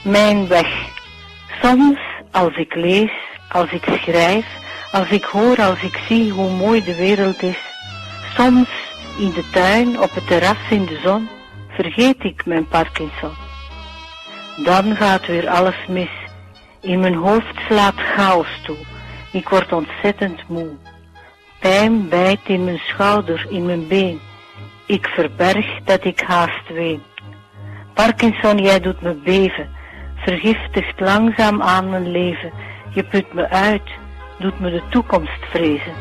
Mijn weg. Soms, als ik lees, als ik schrijf, als ik hoor, als ik zie hoe mooi de wereld is, soms in de tuin, op het terras in de zon, vergeet ik mijn Parkinson. Dan gaat weer alles mis. In mijn hoofd slaat chaos toe. Ik word ontzettend moe. Pijn bijt in mijn schouder, in mijn been. Ik verberg dat ik haast ween. Parkinson, jij doet me beven. Vergiftigt langzaam aan mijn leven. Je put me uit, doet me de toekomst vrezen.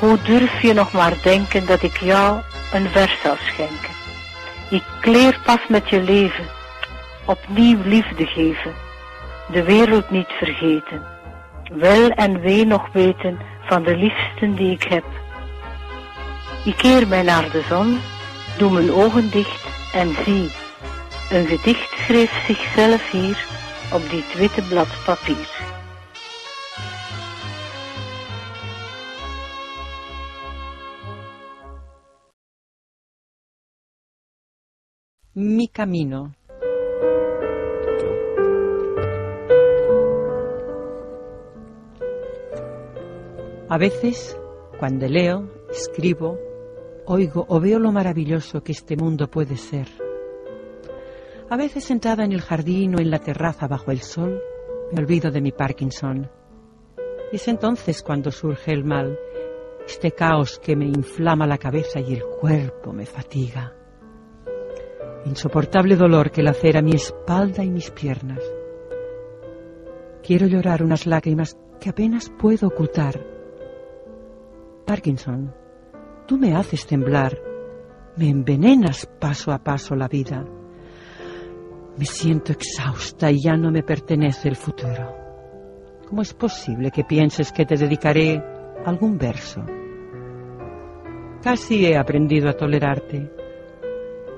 Hoe durf je nog maar denken dat ik jou een vers zou schenken? Ik kleer pas met je leven, opnieuw liefde geven, de wereld niet vergeten, wel en wee nog weten van de liefsten die ik heb. Ik keer mij naar de zon, doe mijn ogen dicht en zie, een gedicht schreef zichzelf hier op dit witte blad papier. Mi camino. A veces, cuando leo, escribo, oigo o veo lo maravilloso que este mundo puede ser. A veces, sentada en el jardín o en la terraza bajo el sol, me olvido de mi Parkinson. Y es entonces cuando surge el mal, este caos que me inflama la cabeza y el cuerpo me fatiga. Insoportable dolor que lacera mi espalda y mis piernas. Quiero llorar unas lágrimas que apenas puedo ocultar. Parkinson, tú me haces temblar, me envenenas paso a paso la vida. Me siento exhausta y ya no me pertenece el futuro. ¿Cómo es posible que pienses que te dedicaré algún verso? Casi he aprendido a tolerarte,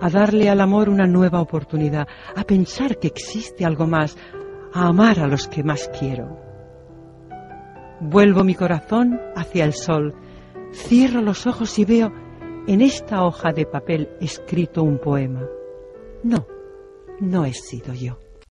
a darle al amor una nueva oportunidad, a pensar que existe algo más, a amar a los que más quiero. Vuelvo mi corazón hacia el sol, cierro los ojos y veo en esta hoja de papel escrito un poema. No, no he sido yo.